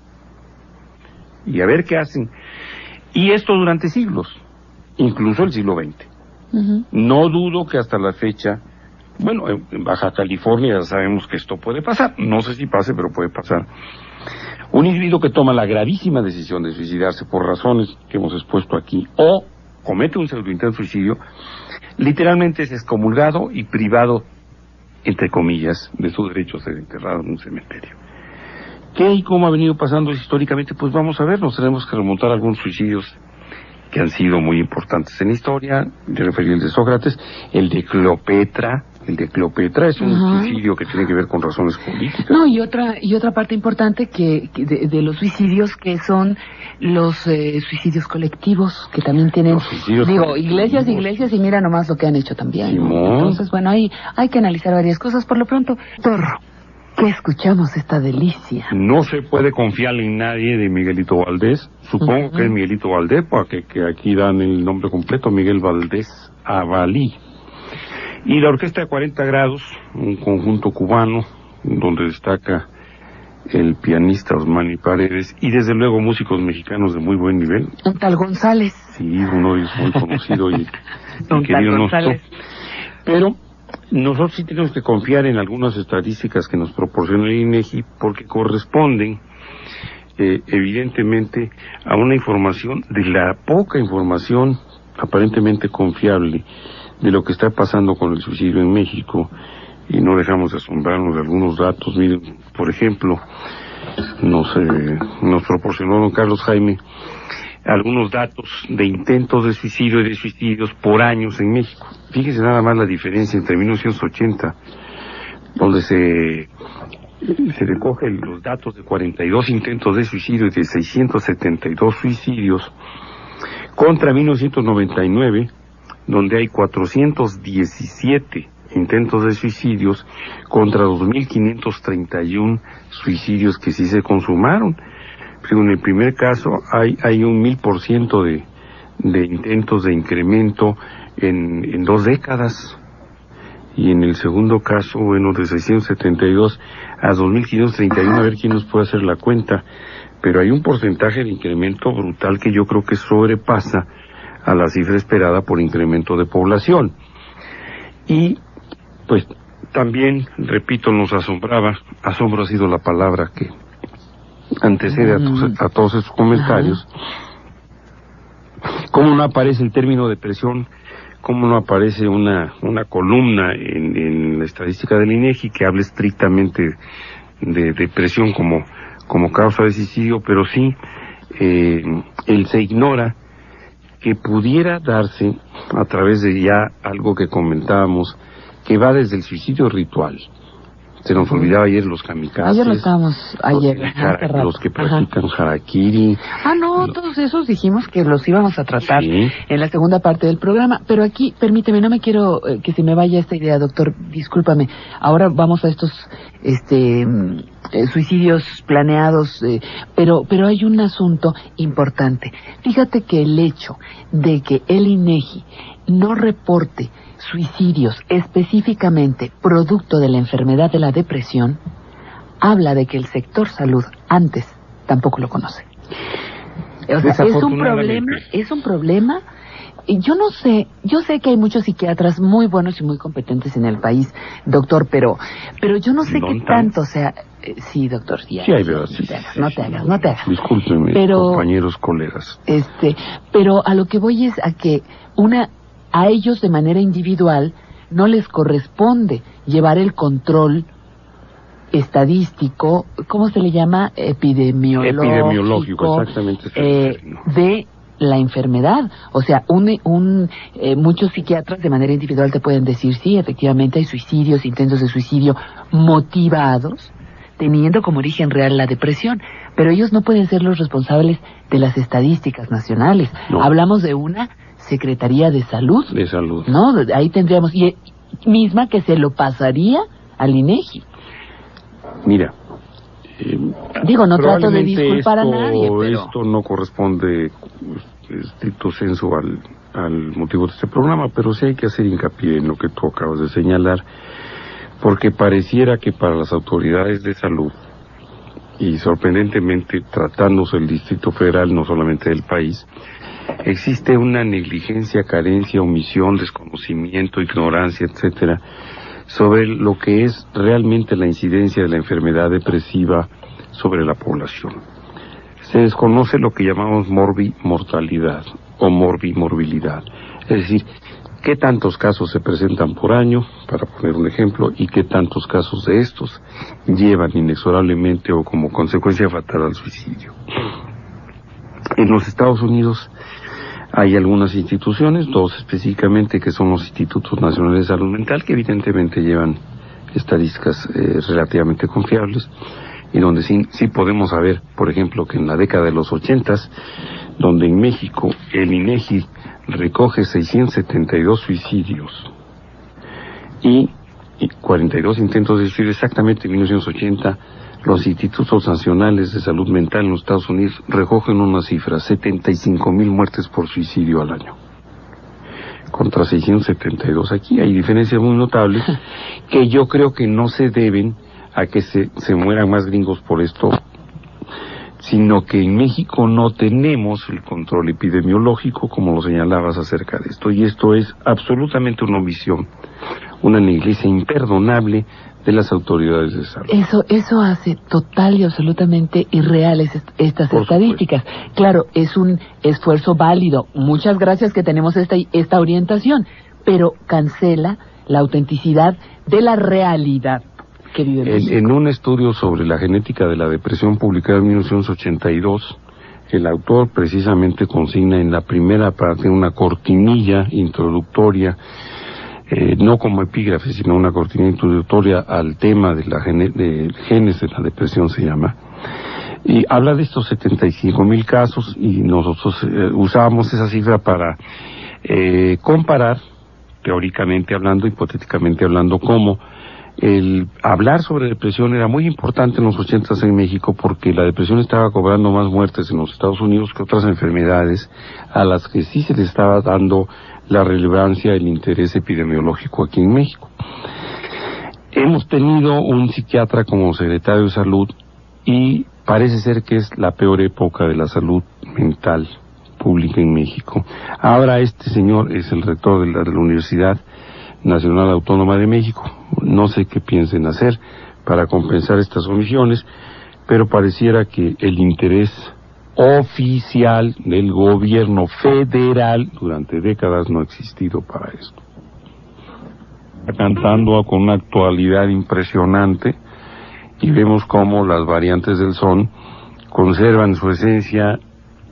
Y a ver qué hacen. Y esto durante siglos, incluso el siglo XX. Uh-huh. No dudo que hasta la fecha, bueno, en Baja California ya sabemos que esto puede pasar, no sé si pase, pero puede pasar. Un individuo que toma la gravísima decisión de suicidarse por razones que hemos expuesto aquí, o comete un pseudointento de suicidio, literalmente es excomulgado y privado, entre comillas, de su derecho a ser enterrado en un cementerio. ¿Qué y cómo ha venido pasando históricamente? Pues vamos a ver, nos tenemos que remontar a algunos suicidios que han sido muy importantes en la historia. Yo referí el de Sócrates, el de Cleopatra. El de Cleopatra es un suicidio que tiene que ver con razones políticas. No, y otra parte importante que de los suicidios, que son los suicidios colectivos, que también tienen, iglesias y mira nomás lo que han hecho también, ¿no? Entonces, bueno, hay que analizar varias cosas. Por lo pronto, Torro, ¿qué escuchamos esta delicia? No se puede confiar en nadie, de Miguelito Valdés. Supongo que es Miguelito Valdés, porque que aquí dan el nombre completo, Miguel Valdés Avalí. Y la Orquesta de 40 Grados, un conjunto cubano, donde destaca el pianista Osmani Paredes, y desde luego músicos mexicanos de muy buen nivel. Un tal González. Sí, uno es muy conocido y querido nuestro. Pero nosotros sí tenemos que confiar en algunas estadísticas que nos proporciona el INEGI, porque corresponden evidentemente a una información, de la poca información aparentemente confiable de lo que está pasando con el suicidio en México. y no dejamos de asombrarnos de algunos datos. Miren, por ejemplo, nos proporcionó don Carlos Jaime algunos datos de intentos de suicidio y de suicidios por años en México. Fíjese nada más la diferencia entre 1980, donde se recogen los datos de 42 intentos de suicidio y de 672 suicidios, contra 1999, donde hay 417 intentos de suicidios contra 2.531 suicidios que sí se consumaron. En el primer caso hay un 1000% de intentos de incremento en 2 décadas, y en el segundo caso, bueno, de 672 a 2.531, a ver quién nos puede hacer la cuenta, pero hay un porcentaje de incremento brutal que yo creo que sobrepasa a la cifra esperada por incremento de población. Y pues también, repito, nos asombraba, asombro ha sido la palabra que antecede a todos estos comentarios, cómo no aparece el término depresión, cómo no aparece una columna en la estadística del INEGI que hable estrictamente de depresión como causa de suicidio, pero sí se ignora que pudiera darse a través de ya algo que comentábamos, que va desde el suicidio ritual. Se nos olvidaba ayer los kamikazes. Ayer lo estábamos, los que practican harakiri. No, todos esos dijimos que los íbamos a tratar sí, en la segunda parte del programa. Pero aquí, permíteme, no me quiero que se me vaya esta idea, doctor, discúlpame. Ahora vamos a estos suicidios planeados, pero hay un asunto importante. Fíjate que el hecho de que el INEGI no reporte suicidios específicamente producto de la enfermedad de la depresión habla de que el sector salud antes tampoco lo conoce. O sea, es un problema. Y yo sé que hay muchos psiquiatras muy buenos y muy competentes en el país, doctor, pero yo no sé qué tanto, o sea, sí, doctor, sí hay, verdad, no te hagas. Discúlpenme, compañeros, colegas. Pero a lo que voy es a que a ellos de manera individual no les corresponde llevar el control estadístico, ¿cómo se le llama? Epidemiológico, exactamente. De la enfermedad. O sea, muchos psiquiatras de manera individual te pueden decir, sí, efectivamente hay suicidios, intentos de suicidio motivados, teniendo como origen real la depresión, pero ellos no pueden ser los responsables de las estadísticas nacionales. No. Hablamos de una Secretaría de Salud. De Salud. ¿No? Ahí tendríamos, y misma que se lo pasaría al INEGI. Mira, no trato de disculpar a nadie, pero esto no corresponde estricto sensu al motivo de este programa, pero sí hay que hacer hincapié en lo que tú acabas de señalar, porque pareciera que para las autoridades de salud, y sorprendentemente tratándose del Distrito Federal, no solamente del país, existe una negligencia, carencia, omisión, desconocimiento, ignorancia, etcétera, sobre lo que es realmente la incidencia de la enfermedad depresiva sobre la población. Se desconoce lo que llamamos morbimortalidad o morbimorbilidad, es decir, qué tantos casos se presentan por año, para poner un ejemplo, y qué tantos casos de estos llevan inexorablemente o como consecuencia fatal al suicidio. En los Estados Unidos hay algunas instituciones, 2 específicamente, que son los Institutos Nacionales de Salud Mental, que evidentemente llevan estadísticas relativamente confiables, y donde sí podemos saber, por ejemplo, que en la década de los 80s, donde en México el INEGI recoge 672 suicidios y 42 intentos de suicidio, exactamente en 1980, los institutos nacionales de salud mental en los Estados Unidos recogen una cifra, 75,000 muertes por suicidio al año, contra 672 aquí. Hay diferencias muy notables que yo creo que no se deben a que se mueran más gringos por esto, sino que en México no tenemos el control epidemiológico, como lo señalabas acerca de esto, y esto es absolutamente una omisión, una negligencia imperdonable de las autoridades de salud. Eso hace total y absolutamente irreales estas estadísticas. Claro, es un esfuerzo válido. Muchas gracias que tenemos esta orientación, pero cancela la autenticidad de la realidad que vive México. En un estudio sobre la genética de la depresión publicado en 1982, el autor precisamente consigna en la primera parte una cortinilla introductoria, no como epígrafe, sino una cortinilla introductoria al tema de de genes de la depresión se llama, y habla de estos 75,000 casos, y nosotros usábamos esa cifra para comparar, teóricamente hablando, hipotéticamente hablando, cómo el hablar sobre depresión era muy importante en los 80s en México, porque la depresión estaba cobrando más muertes en los Estados Unidos que otras enfermedades a las que sí se le estaba dando la relevancia, el interés epidemiológico aquí en México. Hemos tenido un psiquiatra como secretario de salud y parece ser que es la peor época de la salud mental pública en México. Ahora este señor es el rector de la Universidad Nacional Autónoma de México. No sé qué piensen hacer para compensar estas omisiones, pero pareciera que el interés oficial del gobierno federal durante décadas no ha existido para esto. Cantando con una actualidad impresionante, y vemos cómo las variantes del son conservan su esencia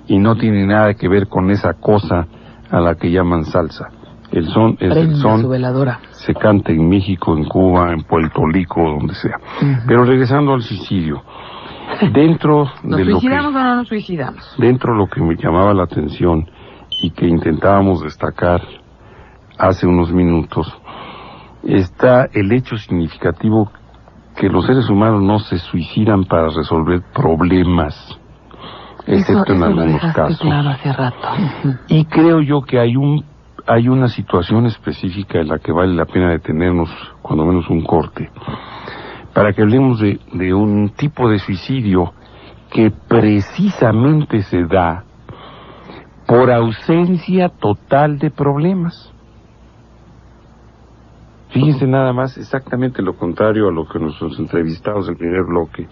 y no tienen nada que ver con esa cosa a la que llaman salsa. El son es el son, se canta en México, en Cuba, en Puerto Rico, donde sea. Pero regresando al suicidio, dentro de lo que... ¿Nos suicidamos o no nos suicidamos? Dentro de lo que me llamaba la atención y que intentábamos destacar hace unos minutos, está el hecho significativo que los seres humanos no se suicidan para resolver problemas, excepto en algunos casos. Claro, hace rato. Y creo yo que hay una situación específica en la que vale la pena detenernos, cuando menos un corte, para que hablemos de un tipo de suicidio que precisamente se da por ausencia total de problemas. Fíjense nada más, exactamente lo contrario a lo que nuestros entrevistados del primer bloque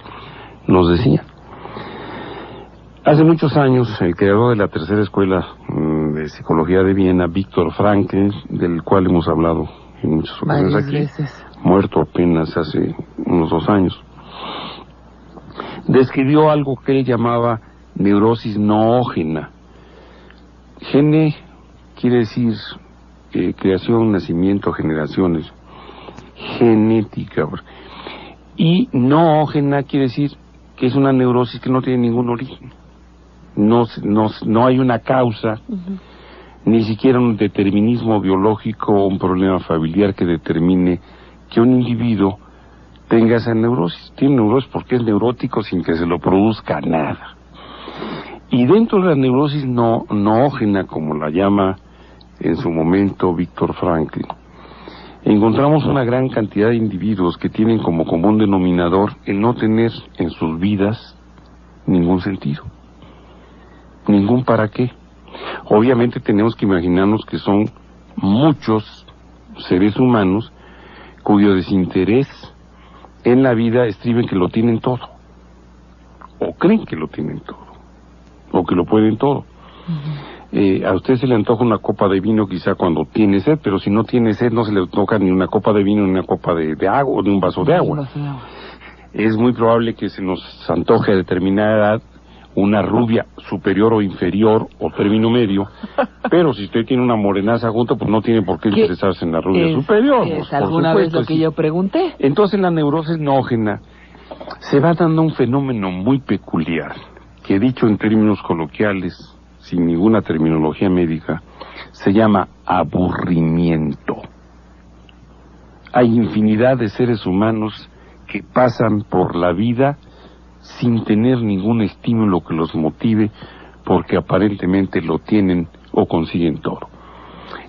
nos decían. Hace muchos años, el creador de la tercera escuela de psicología de Viena, Viktor Frankl, del cual hemos hablado en muchas ocasiones aquí, muerto apenas hace unos 2 años, describió algo que él llamaba neurosis noógena. Gene quiere decir creación, nacimiento, generaciones, genética. Y noógena quiere decir que es una neurosis que no tiene ningún origen. No hay una causa, ni siquiera un determinismo biológico o un problema familiar que determine que un individuo tenga esa neurosis. Tiene neurosis porque es neurótico sin que se lo produzca nada. Y dentro de la neurosis noógena, como la llama en su momento Viktor Frankl, encontramos una gran cantidad de individuos que tienen como común denominador el no tener en sus vidas ningún sentido, ningún para qué. Obviamente tenemos que imaginarnos que son muchos seres humanos cuyo desinterés en la vida estriba en que lo tienen todo, o creen que lo tienen todo, o que lo pueden todo. A usted se le antoja una copa de vino quizá cuando tiene sed, pero si no tiene sed no se le toca ni una copa de vino ni una copa de agua, ni un vaso de agua. Es muy probable que se nos antoje a determinada edad una rubia superior o inferior o término medio, pero si usted tiene una morenaza junto, pues no tiene por qué interesarse en la rubia superior. ¿Es alguna vez lo que yo pregunté? Entonces la neurosis noógena se va dando un fenómeno muy peculiar, que dicho en términos coloquiales, sin ninguna terminología médica, se llama aburrimiento. Hay infinidad de seres humanos que pasan por la vida sin tener ningún estímulo que los motive, porque aparentemente lo tienen o consiguen todo.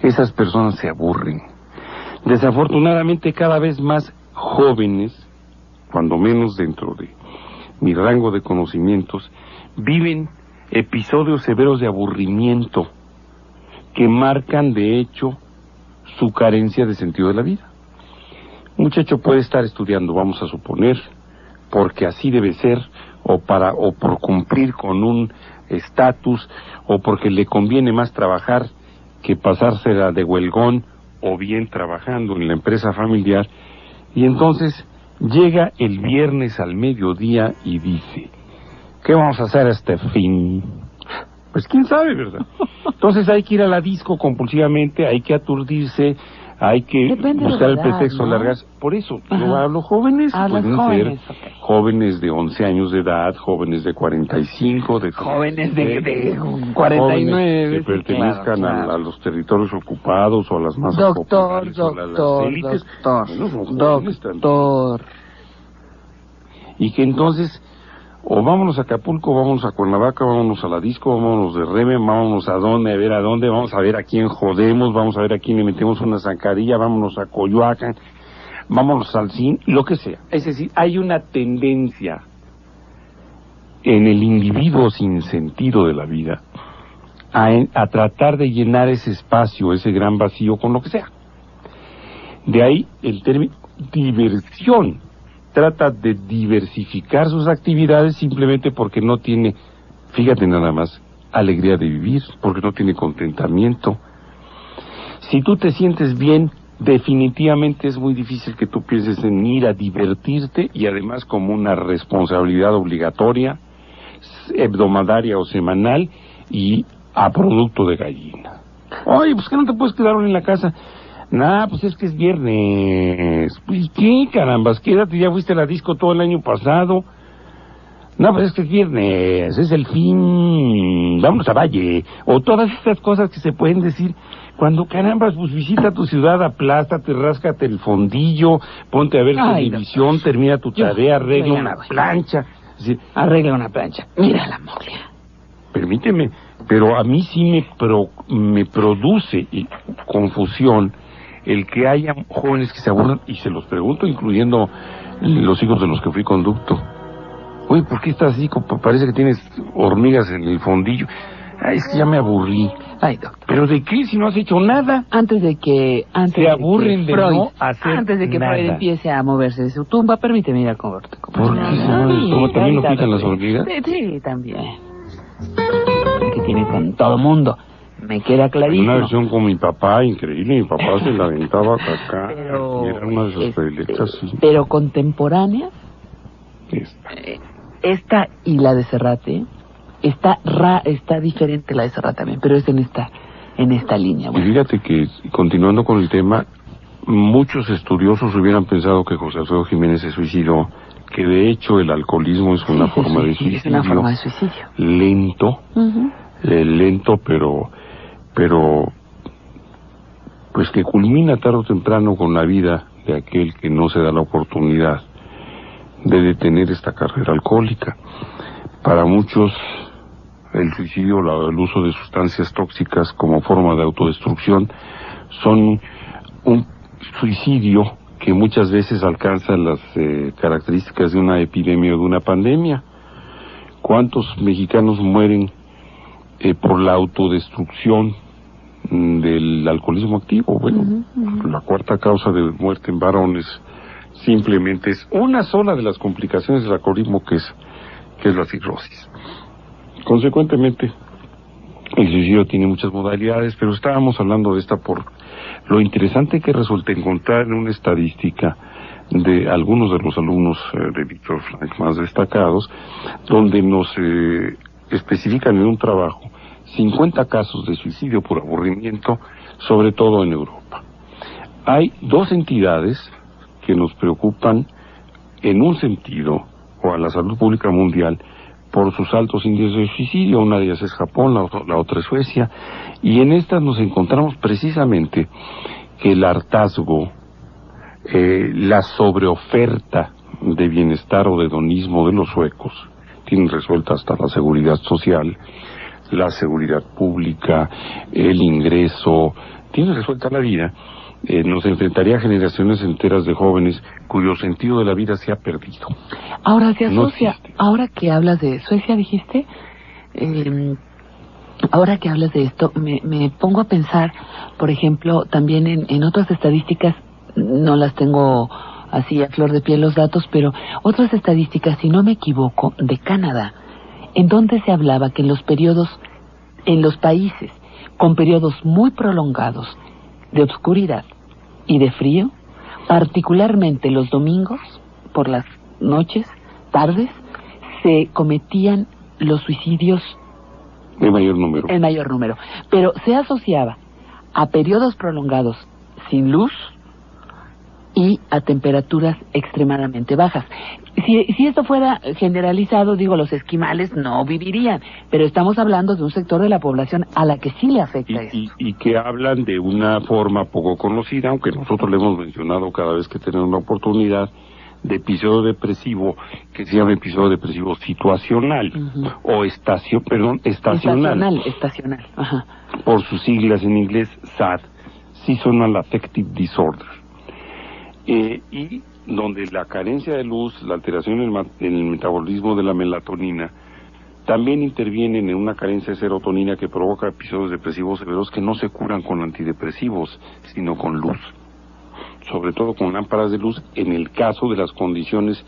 Esas personas se aburren. Desafortunadamente cada vez más jóvenes, cuando menos dentro de mi rango de conocimientos, viven episodios severos de aburrimiento que marcan de hecho su carencia de sentido de la vida. Un muchacho puede estar estudiando, vamos a suponer, porque así debe ser, o por cumplir con un estatus, o porque le conviene más trabajar que pasársela de huelgón o bien trabajando en la empresa familiar, y entonces llega el viernes al mediodía y dice, ¿qué vamos a hacer este fin? Pues quién sabe, ¿verdad? Entonces hay que ir a la disco compulsivamente, hay que aturdirse, hay que buscar el pretexto de largarse. Por eso, yo hablo jóvenes, pueden ser jóvenes de 11 años de edad, jóvenes de 45, de jóvenes de 49, que pertenezcan a los territorios ocupados o a las masas populares o a las élites. Doctor. Y que entonces, o vámonos a Acapulco, vámonos a Cuernavaca, vámonos a la disco, vámonos de Reme, vámonos a dónde, vamos a ver a quién jodemos, vamos a ver a quién le metemos una zancadilla, vámonos a Coyoacán, vámonos al cine, lo que sea. Es decir, hay una tendencia en el individuo sin sentido de la vida a tratar de llenar ese espacio, ese gran vacío con lo que sea. De ahí el término diversión. Trata de diversificar sus actividades simplemente porque no tiene, fíjate nada más, alegría de vivir, porque no tiene contentamiento. Si tú te sientes bien, definitivamente es muy difícil que tú pienses en ir a divertirte, y además como una responsabilidad obligatoria, hebdomadaria o semanal, y a producto de gallina. Oye, pues que no te puedes quedar en la casa. Nah, pues es que es viernes. Pues qué carambas, quédate, ya fuiste a la disco todo el año pasado. No, pues es que es viernes, es el fin, vámonos a Valle. O todas estas cosas que se pueden decir cuando carambas, pues visita tu ciudad, aplástate, ráscate el fondillo, ponte a ver televisión, termina tu tarea, arregla una plancha. Arregla una plancha, mira la moglia. Permíteme, pero a mí sí me produce confusión el que haya jóvenes que se aburran, y se los pregunto, incluyendo los hijos de los que fui conducto. Oye, ¿por qué estás así? Parece que tienes hormigas en el fondillo. Ay, es que ya me aburrí. Ay, doctor. ¿Pero de qué si no has hecho nada? Antes de que no hacer antes de que nada. Freud empiece a moverse de su tumba, permíteme ir a comerte. ¿Por qué? ¿Cómo también lo pican las hormigas? Sí, también. Que tiene con todo mundo. Me queda clarísimo. Una versión con mi papá, increíble. Mi papá se la aventaba acá. Era una de sus predilectas, sí. Pero contemporánea. Esta y la de Serrate. Está diferente la de Serrate también, pero es en esta línea. Bueno. Y fíjate que, continuando con el tema, muchos estudiosos hubieran pensado que José Alfredo Jiménez se suicidó, que de hecho el alcoholismo es una forma de suicidio. Es una forma de suicidio. Lento, lento, pero pues que culmina tarde o temprano con la vida de aquel que no se da la oportunidad de detener esta carrera alcohólica. Para muchos, el suicidio, el uso de sustancias tóxicas como forma de autodestrucción, son un suicidio que muchas veces alcanza las características de una epidemia o de una pandemia. ¿Cuántos mexicanos mueren por la autodestrucción del alcoholismo activo? Bueno, la cuarta causa de muerte en varones simplemente es una sola de las complicaciones del alcoholismo, que es la cirrosis. Consecuentemente, el suicidio tiene muchas modalidades, pero estábamos hablando de esta por lo interesante que resulta encontrar en una estadística de algunos de los alumnos de Víctor Frank más destacados, donde nos especifican en un trabajo 50 casos de suicidio por aburrimiento, sobre todo en Europa. Hay dos entidades que nos preocupan en un sentido, o a la salud pública mundial, por sus altos índices de suicidio. Una de ellas es Japón, la otra es Suecia, y en estas nos encontramos precisamente que el hartazgo, la sobreoferta de bienestar o de hedonismo de los suecos, tienen resuelta hasta la seguridad social, la seguridad pública, el ingreso, tienen resuelta la vida. Nos enfrentaría a generaciones enteras de jóvenes cuyo sentido de la vida se ha perdido. Ahora se asocia, ahora que hablas de Suecia, dijiste, ahora que hablas de esto, me pongo a pensar, por ejemplo, también en otras estadísticas, no las tengo así a flor de piel los datos, pero otras estadísticas, si no me equivoco, de Canadá, en donde se hablaba que en los países con periodos muy prolongados de obscuridad y de frío, particularmente los domingos, por las noches, tardes, se cometían los suicidios en mayor número. En mayor número. Pero se asociaba a periodos prolongados sin luz y a temperaturas extremadamente bajas. Si esto fuera generalizado, digo, los esquimales no vivirían, pero estamos hablando de un sector de la población a la que sí le afecta esto. Y que hablan de una forma poco conocida, aunque nosotros le hemos mencionado cada vez que tenemos una oportunidad, de episodio depresivo, que se llama episodio depresivo situacional, o estacional. Estacional. Ajá. Por sus siglas en inglés, SAD, Seasonal Affective Disorder. Y donde la carencia de luz, la alteración en el metabolismo de la melatonina, también intervienen en una carencia de serotonina que provoca episodios depresivos severos que no se curan con antidepresivos, sino con luz. Sobre todo con lámparas de luz, en el caso de las condiciones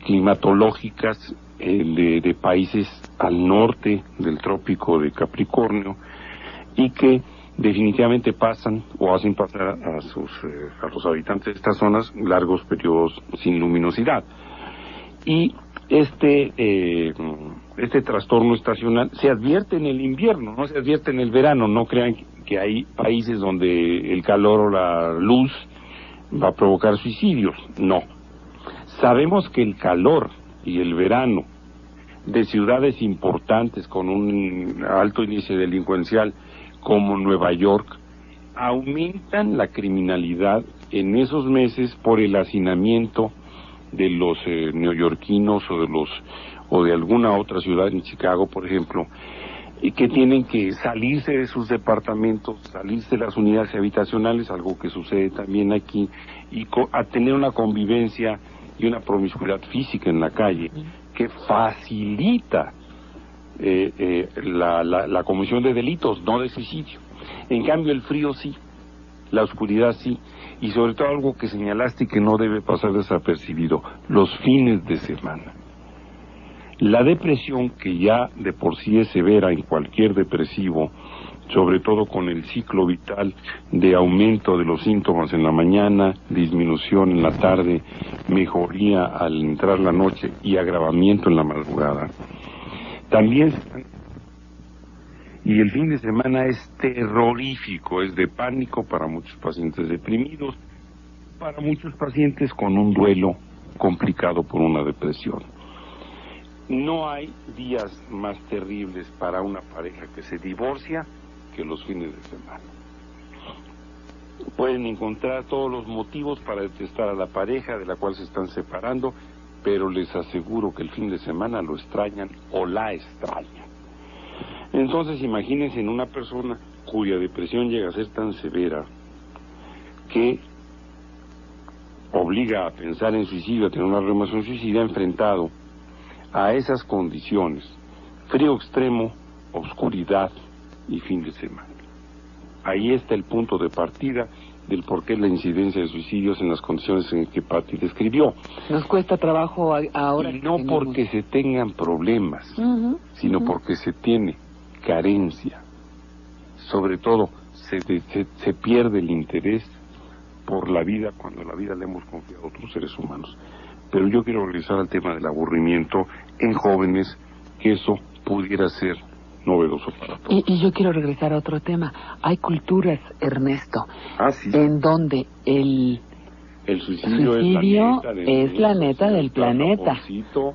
climatológicas de países al norte del trópico de Capricornio, y que definitivamente pasan o hacen pasar a los habitantes de estas zonas largos periodos sin luminosidad. Y este trastorno estacional se advierte en el invierno, no se advierte en el verano. No crean que hay países donde el calor o la luz va a provocar suicidios. No. Sabemos que el calor y el verano de ciudades importantes con un alto índice delincuencial como Nueva York aumentan la criminalidad en esos meses por el hacinamiento de los neoyorquinos o de alguna otra ciudad, en Chicago por ejemplo, y que tienen que salirse de sus departamentos, salirse de las unidades habitacionales, algo que sucede también aquí, y a tener una convivencia y una promiscuidad física en la calle que facilita la comisión de delitos, no de suicidio. En cambio el frío sí, la oscuridad sí, y sobre todo algo que señalaste y que no debe pasar desapercibido, los fines de semana. La depresión, que ya de por sí es severa en cualquier depresivo, sobre todo con el ciclo vital de aumento de los síntomas en la mañana, disminución en la tarde, mejoría al entrar la noche y agravamiento en la madrugada. También, y el fin de semana es terrorífico, es de pánico para muchos pacientes deprimidos, para muchos pacientes con un duelo complicado por una depresión. No hay días más terribles para una pareja que se divorcia que los fines de semana. Pueden encontrar todos los motivos para detestar a la pareja de la cual se están separando, pero les aseguro que el fin de semana lo extrañan o la extrañan. Entonces imagínense en una persona cuya depresión llega a ser tan severa que obliga a pensar en suicidio, a tener una relación suicida, enfrentado a esas condiciones: frío extremo, oscuridad y fin de semana. Ahí está el punto de partida del por qué la incidencia de suicidios en las condiciones en que Patti describió. Nos cuesta trabajo ahora. Y no porque se tengan problemas, sino porque se tiene carencia. Sobre todo, se pierde el interés por la vida cuando la vida le hemos confiado a otros seres humanos. Pero yo quiero regresar al tema del aburrimiento en jóvenes, que eso pudiera ser novedoso para todos. Y yo quiero regresar a otro tema. Hay culturas, Ernesto, sí, en donde el suicidio es la neta del planeta.